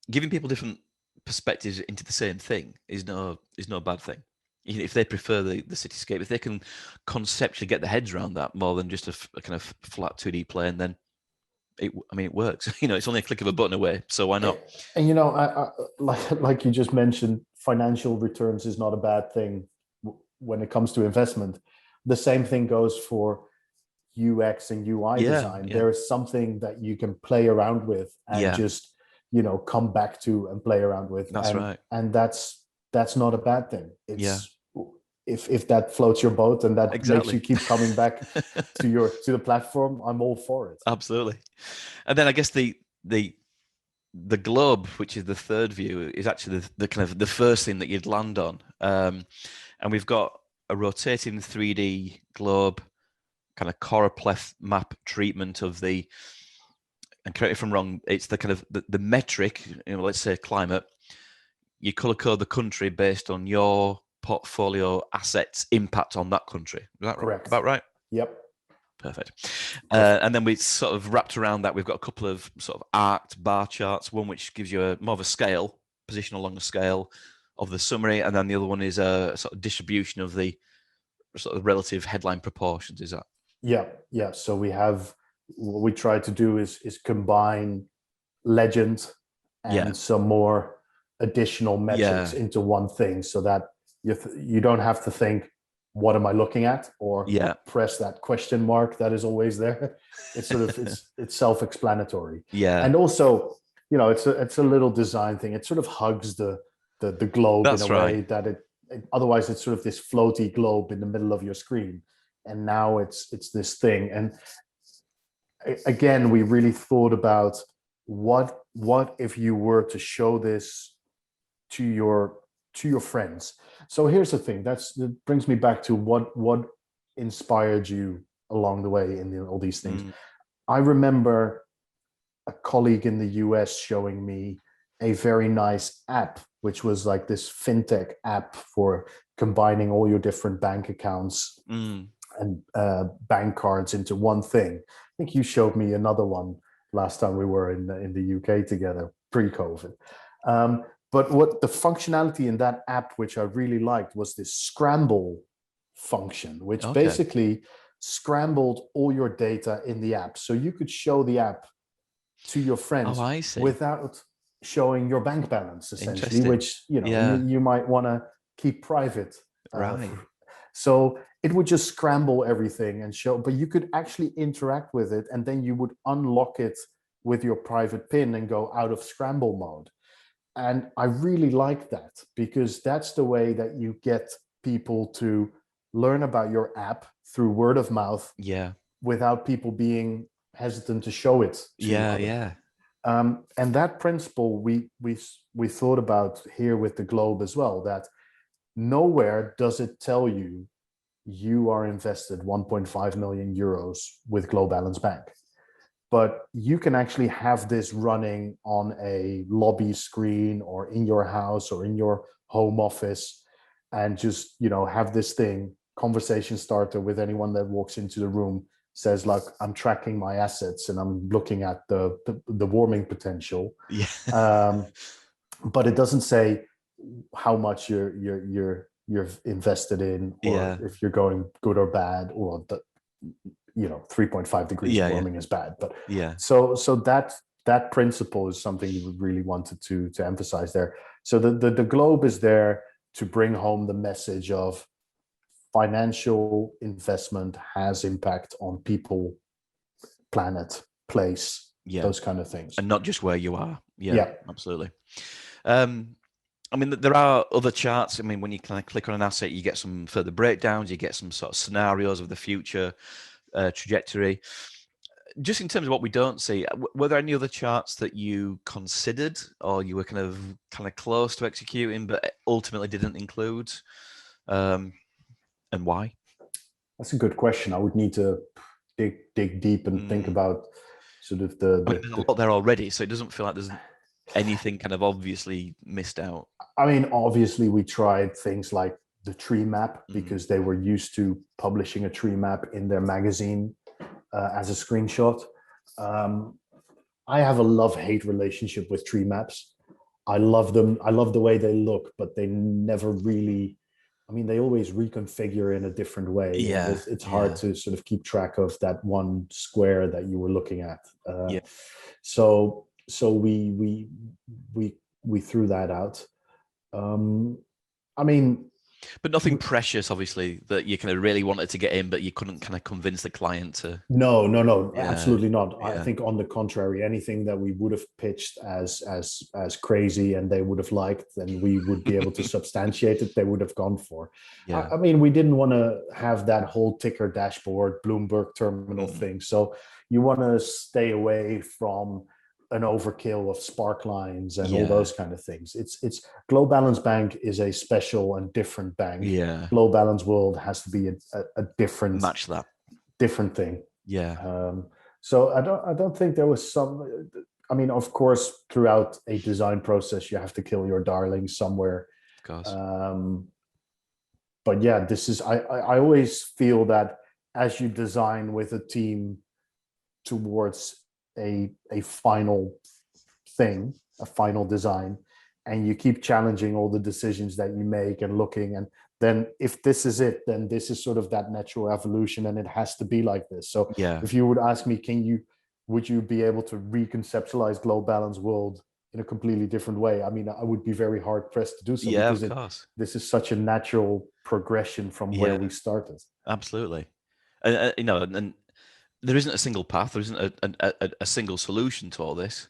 giving people different perspectives into the same thing is no bad thing. If they prefer the cityscape, if they can conceptually get their heads around that more than just a kind of flat 2D plane, then it works. It's only a click of a button away, so why not? And I like you just mentioned, financial returns is not a bad thing when it comes to investment. The same thing goes for UX and UI design. There is something that you can play around with and just come back to and play around with. That's right. And that's not a bad thing. It's if that floats your boat and that makes you keep coming back to the platform, I'm all for it. Absolutely. And then I guess the globe, which is the third view, is actually the kind of the first thing that you'd land on. And we've got a rotating 3D globe, kind of choropleth map treatment of the, and correct me if I'm wrong, it's the kind of the metric, let's say climate. You color code the country based on your portfolio assets impact on that country. Is that correct? About right? Yep. Perfect. And then we sort of wrapped around that. We've got a couple of sort of arced bar charts. One which gives you more of a scale, position along the scale of the summary, and then the other one is a sort of distribution of the sort of relative headline proportions. Is that? Yeah. So we have, what we try to do is combine legend and some more additional metrics into one thing, so that you don't have to think, what am I looking at, or press that question mark that is always there. It's sort of it's self-explanatory. And also, it's a little design thing. It sort of hugs the globe in a way that it otherwise it's sort of this floaty globe in the middle of your screen, and now it's this thing. And again, we really thought about what if you were to show this to your friends. So here's the thing, that brings me back to what inspired you along the way in all these things. I remember a colleague in the US showing me a very nice app, which was like this fintech app for combining all your different bank accounts and bank cards into one thing. I think you showed me another one last time we were in the UK together, pre-COVID. But what the functionality in that app, which I really liked, was this scramble function, which basically scrambled all your data in the app. So you could show the app to your friends without showing your bank balance, essentially, which you might want to keep private. Right. So it would just scramble everything and show, but you could actually interact with it, and then you would unlock it with your private PIN and go out of scramble mode. And I really like that, because that's the way that you get people to learn about your app through word of mouth, without people being hesitant to show it to and that principle we thought about here with the globe as well, that nowhere does it tell you are invested 1.5 million euros with GloBalance Bank. But you can actually have this running on a lobby screen or in your house or in your home office, and just, have this thing, conversation starter with anyone that walks into the room, says like, I'm tracking my assets and I'm looking at the warming potential. But it doesn't say how much you're invested in, or if you're going good or bad, or 3.5 degrees warming is bad. But so that principle is something we really wanted to emphasize there. So the globe is there to bring home the message of financial investment has impact on people, planet, place, those kind of things, and not just where you are. Absolutely. There are other charts. When you kind of click on an asset, you get some further breakdowns, you get some sort of scenarios of the future trajectory. Just in terms of what we don't see, were there any other charts that you considered, or you were kind of close to executing but ultimately didn't include, and why? That's a good question. I would need to dig deep and think about sort of there's a lot there already, so it doesn't feel like there's anything kind of obviously missed out. Obviously we tried things like the tree map, because they were used to publishing a tree map in their magazine as a screenshot. I have a love-hate relationship with tree maps. I love them. I love the way they look, but they never really. I mean, they always reconfigure in a different way, and Yeah, it's hard yeah, to sort of keep track of that one square that you were looking at. yeah. So we threw that out. Um, I mean, But nothing precious, obviously, that you kind of really wanted to get in, but you couldn't kind of convince the client to. no, Yeah, absolutely not. I yeah, think on the contrary, anything that we would have pitched as crazy and they would have liked, then we would be able to substantiate it. They would have gone for. yeah. I mean, we didn't want to have that whole ticker dashboard Bloomberg terminal Mm, thing. So you want to stay away from an overkill of spark lines and all yeah, those kind of things. It's Glow Balance Bank is a special and different bank. yeah. Glow Balance World has to be a Match that. different thing. Yeah, So I don't think there was some. I mean, of course, throughout a design process, you have to kill your darlings somewhere. of course. But yeah, this is I always feel that as you design with a team towards a final thing, a final design, and you keep challenging all the decisions that you make and looking, and then if this is it, then this is sort of that natural evolution, and it has to be like this. So Yeah, if you would ask me, would you be able to reconceptualize Glow Balance World in a completely different way? I mean, I would be very hard pressed to do so, yeah, because of course. this is such a natural progression from where Yeah, we started. absolutely. And you know, and there isn't a single path. There isn't a single solution to all this.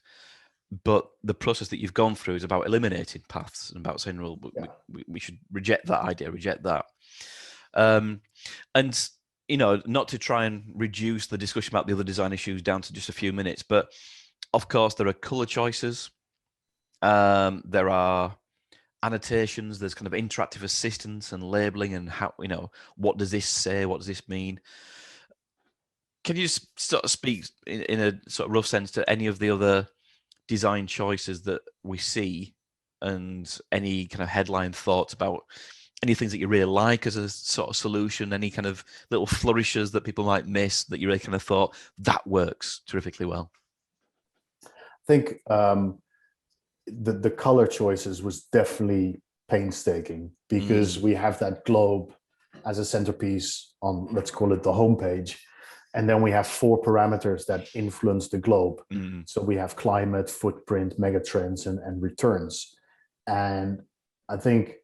But the process that you've gone through is about eliminating paths and about saying, well, Yeah. we should reject that idea, reject that. And, you know, not to try and reduce the discussion about the other design issues down to just a few minutes, but of course, there are color choices. There are annotations. There's kind of interactive assistance and labeling and how, you know, what does this say? What does this mean? Can you just sort of speak in a sort of rough sense to any of the other design choices that we see and any kind of headline thoughts about any things that you really like as a sort of solution, any kind of little flourishes that people might miss that you really kind of thought that works terrifically well? I think the color choices was definitely painstaking, because we have that globe as a centerpiece on, let's call it, the homepage, and then we have 4 parameters that influence the globe. So we have climate, footprint, megatrends, and returns. And I think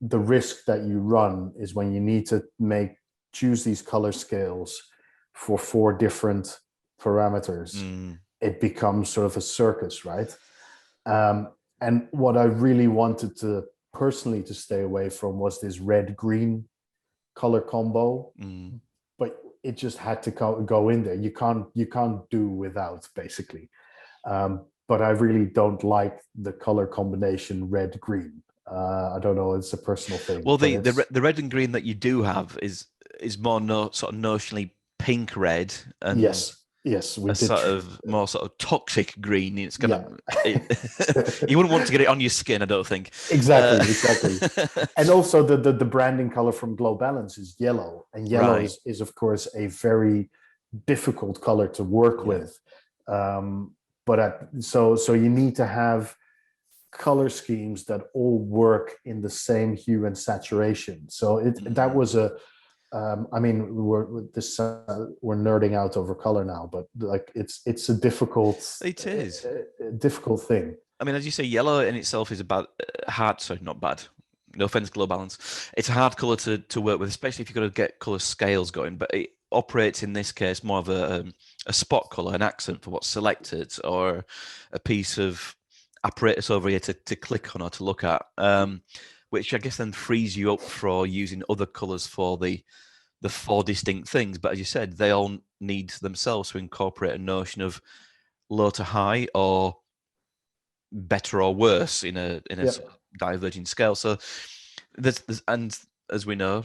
the risk that you run is when you need to choose these color scales for 4 different parameters, it becomes sort of a circus, right? And what I really wanted to personally to stay away from was this red-green color combo, but it just had to go in there. You can't do without, basically. But I really don't like the color combination red-green. I don't know, it's a personal thing. Well, the red and green that you do have is more sort of notionally pink red, and yes, we a did. sort of more sort of toxic green. It's gonna you wouldn't want to get it on your skin, I don't think. Exactly. And also the branding color from Glow Balance is yellow, and yellow Right. is of course a very difficult color to work with. So you need to have color schemes that all work in the same hue and saturation. So that was a I mean, we're nerding out over color now, but like it's a difficult difficult thing. I mean, as you say, yellow in itself is about hard. Sorry, not bad. No offense, Glow Balance. It's a hard color to work with, especially if you've got to get color scales going. But it operates in this case more of a spot color, an accent for what's selected, or a piece of apparatus over here to click on or to look at, which I guess then frees you up for using other colors for the 4 distinct things. But as you said, they all need themselves to incorporate a notion of low to high or better or worse in a sort of diverging scale. So there's and as we know,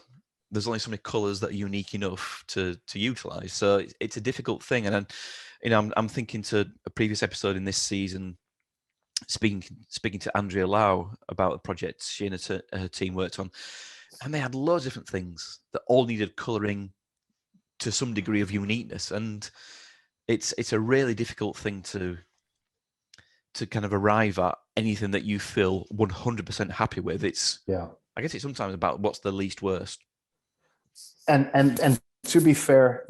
there's only so many colors that are unique enough to utilize. So it's a difficult thing. And you know, I'm thinking to a previous episode in this season, speaking to Andrea Lau about the project she and her team worked on, and they had loads of different things that all needed coloring to some degree of uniqueness. And it's a really difficult thing to to kind of arrive at anything that you feel 100% happy with. It's, I guess it's sometimes about what's the least worst. And to be fair,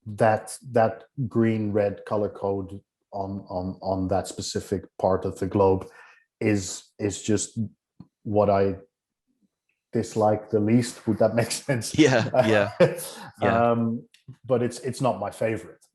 that green red color code on that specific part of the globe is just what I dislike the least. Would that make sense? Yeah. But it's not my favorite.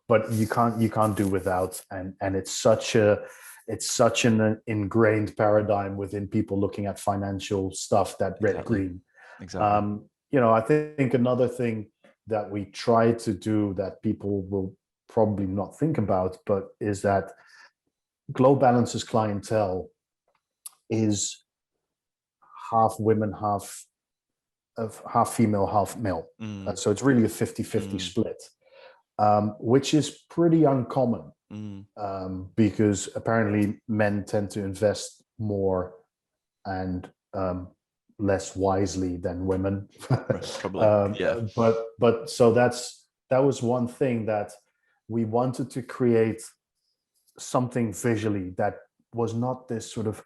But you can't do without, and it's such an ingrained paradigm within people looking at financial stuff, that red green. Exactly. I think another thing that we try to do that people will probably not think about, but is that GloBalance's clientele is half women, half female, half male. So it's really a 50-50 split, which is pretty uncommon, because apparently men tend to invest more and less wisely than women. Probably. But so that was one thing that we wanted to create, something visually that was not this sort of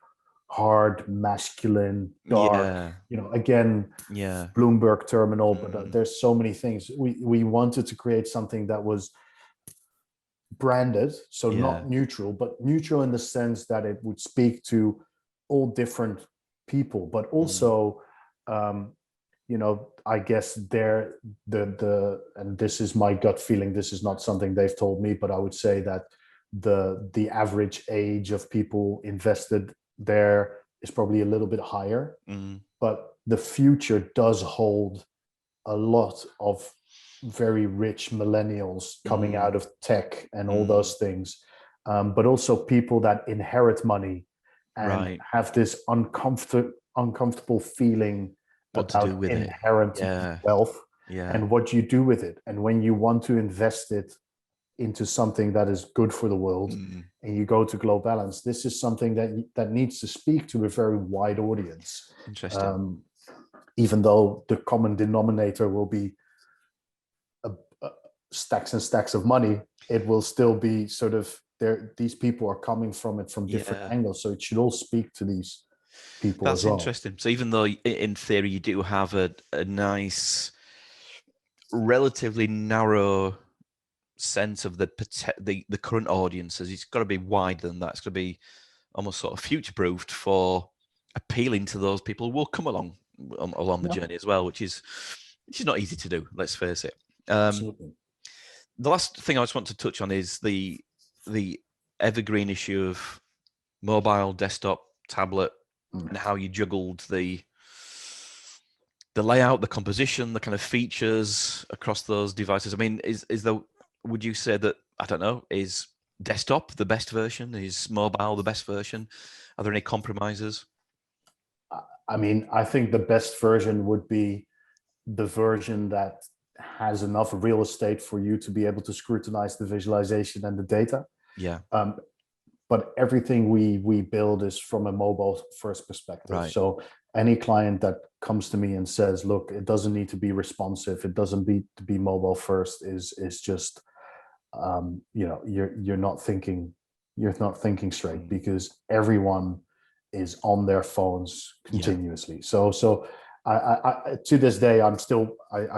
hard, masculine, dark, again, Bloomberg terminal, but there's so many things. We wanted to create something that was branded, so not neutral, but neutral in the sense that it would speak to all different people, but also I guess the and this is my gut feeling, this is not something they've told me, but I would say that the average age of people invested there is probably a little bit higher, but the future does hold a lot of very rich millennials coming out of tech and all those things, but also people that inherit money and have this uncomfortable feeling about inherent wealth and what you do with it. And when you want to invest it into something that is good for the world, and you go to GloBalance, this is something that needs to speak to a very wide audience. Interesting. Even though the common denominator will be stacks and stacks of money, it will still be sort of there. These people are coming from it from different angles, so it should all speak to these people. That's as well. Interesting. So even though in theory you do have a nice, relatively narrow sense of the current audiences, it's got to be wider than that. It's got to be almost sort of future-proofed for appealing to those people who will come along the journey as well, which is not easy to do. Let's face it. Absolutely. The last thing I just want to touch on is the evergreen issue of mobile, desktop, tablet, and how you juggled the layout, the composition, the kind of features across those devices. I mean, would you say that, I don't know, is desktop the best version? Is mobile the best version? Are there any compromises? I mean, I think the best version would be the version that has enough real estate for you to be able to scrutinize the visualization and the data. Yeah. But everything we build is from a mobile first perspective. Right. So any client that comes to me and says, look, it doesn't need to be responsive, it doesn't need to be mobile first, is just you're not thinking straight, because everyone is on their phones continuously. So I to this day, I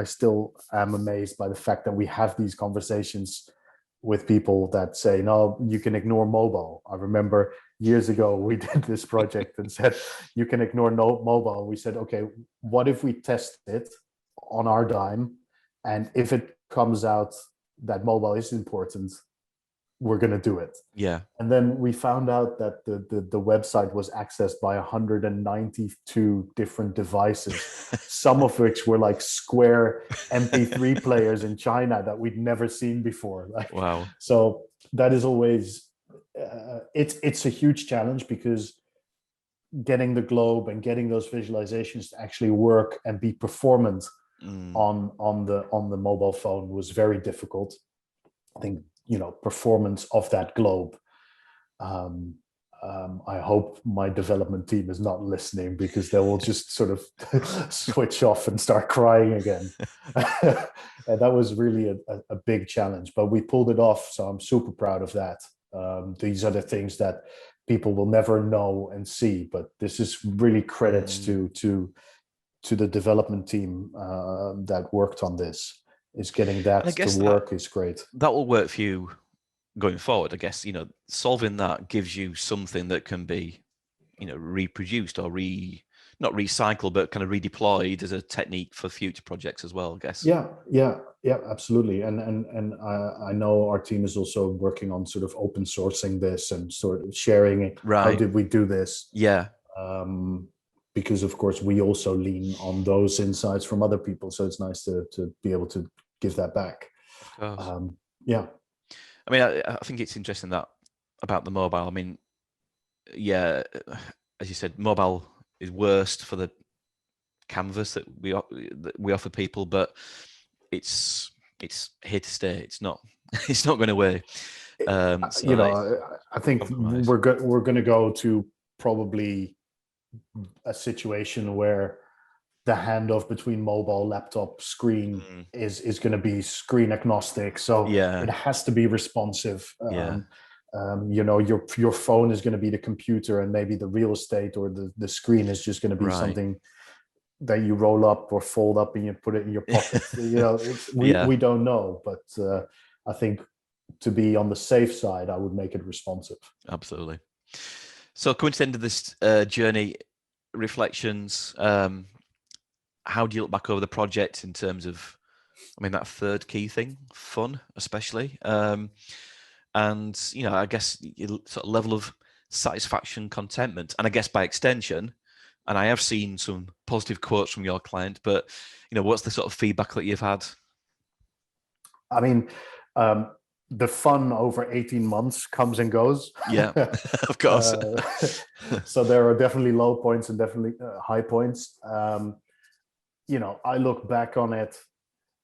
still am amazed by the fact that we have these conversations with people that say, no, you can ignore mobile. I remember years ago, we did this project and said, you can ignore mobile. We said, okay, what if we test it on our dime? And if it comes out that mobile is important, we're going to do it. Yeah. And then we found out that the website was accessed by 192 different devices, some of which were like Square MP3 players in China that we'd never seen before. Wow. So that is always, it's a huge challenge, because getting the globe and getting those visualizations to actually work and be performant on the mobile phone was very difficult. I think, performance of that globe. I hope my development team is not listening, because they will just sort of switch off and start crying again. And that was really a big challenge, but we pulled it off. So I'm super proud of that. These are the things that people will never know and see, but this is really credits to the development team that worked on this. Is getting that to work is great. That will work for you going forward, I guess. Solving that gives you something that can be, reproduced or not recycled, but kind of redeployed as a technique for future projects as well, I guess. Yeah, absolutely. And I know our team is also working on sort of open sourcing this and sort of sharing it. Right. How did we do this? Yeah. Because of course we also lean on those insights from other people. So it's nice to be able to give that back. Of course. Yeah. I mean, I think it's interesting that about the mobile. I mean, yeah, as you said, mobile is worst for the canvas that we offer people, but it's here to stay. It's not going away. I think we're going to go to probably a situation where the handoff between mobile, laptop, screen is going to be screen agnostic. So it has to be responsive. Your phone is going to be the computer, and maybe the real estate or the screen is just going to be something that you roll up or fold up and you put it in your pocket. We don't know, but I think to be on the safe side, I would make it responsive. Absolutely. So coming to the end of this journey, reflections, how do you look back over the project in terms of, that third key thing, fun, especially, and I guess your sort of level of satisfaction, contentment, and I guess by extension, and I have seen some positive quotes from your client, but what's the sort of feedback that you've had? I mean, the fun over 18 months comes and goes. Yeah, of course. So there are definitely low points and definitely high points. I look back on it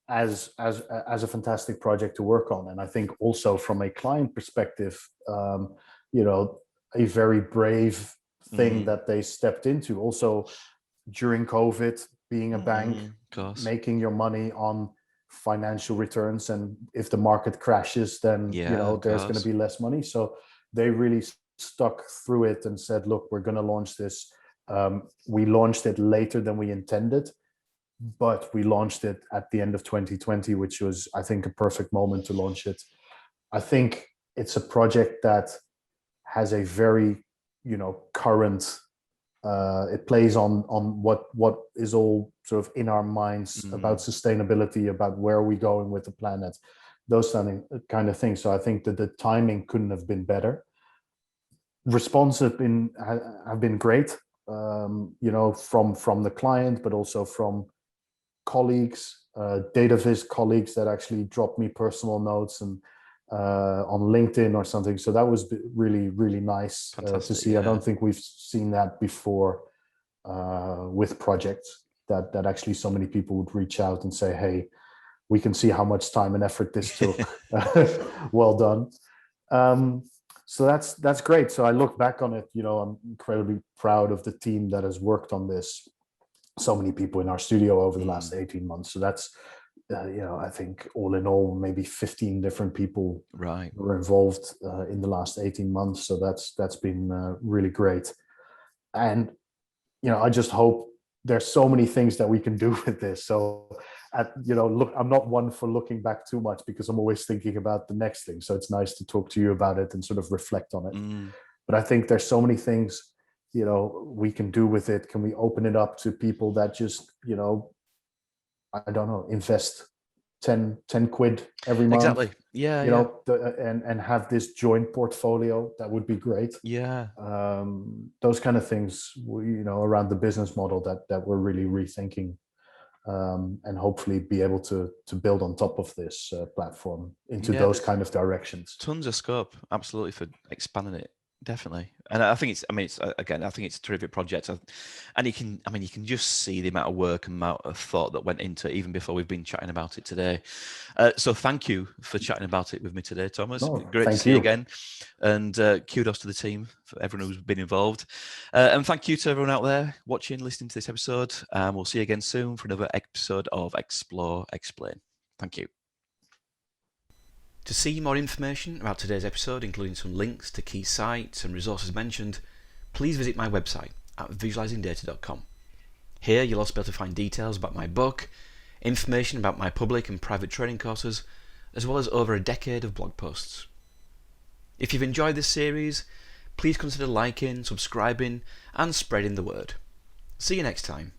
as a fantastic project to work on, and I think also from a client perspective, a very brave thing that they stepped into. Also, during COVID, being a bank, making your money on financial returns, and if the market crashes, then there's going to be less money. So they really stuck through it and said, look, we're going to launch this. We launched it later than we intended, but we launched it at the end of 2020, which was, I think, a perfect moment to launch it. I think it's a project that has a very current, it plays on what is all sort of in our minds about sustainability, about where are we going with the planet, those kind of things. So I think that the timing couldn't have been better. Response have been great, from the client, but also from colleagues, DataVis colleagues that actually dropped me personal notes and on LinkedIn or something. So that was really, really nice to see. Yeah. I don't think we've seen that before with projects that actually so many people would reach out and say, hey, we can see how much time and effort this took. Well done. So that's great. So I look back on it, I'm incredibly proud of the team that has worked on this. So many people in our studio over the last 18 months. So that's, I think all in all, maybe 15 different people were involved in the last 18 months. So that's been really great. And, I just hope there's so many things that we can do with this. So, look, I'm not one for looking back too much because I'm always thinking about the next thing. So it's nice to talk to you about it and sort of reflect on it. But I think there's so many things, we can do with it. Can we open it up to people that just, I don't know, invest 10 quid every month? Exactly. Yeah. And have this joint portfolio? That would be great. Yeah. Those kind of things, around the business model that we're really rethinking, and hopefully be able to build on top of this platform into those kind of directions. Tons of scope, absolutely, for expanding it. Definitely. And I think I think it's a terrific project. And you can just see the amount of work and amount of thought that went into it even before we've been chatting about it today. So thank you for chatting about it with me today, Thomas. Great to see you again. And kudos to the team, for everyone who's been involved. And thank you to everyone out there watching, listening to this episode. We'll see you again soon for another episode of Explore, Explain. Thank you. To see more information about today's episode, including some links to key sites and resources mentioned, please visit my website at visualizingdata.com. Here you'll also be able to find details about my book, information about my public and private training courses, as well as over a decade of blog posts. If you've enjoyed this series, please consider liking, subscribing, and spreading the word. See you next time.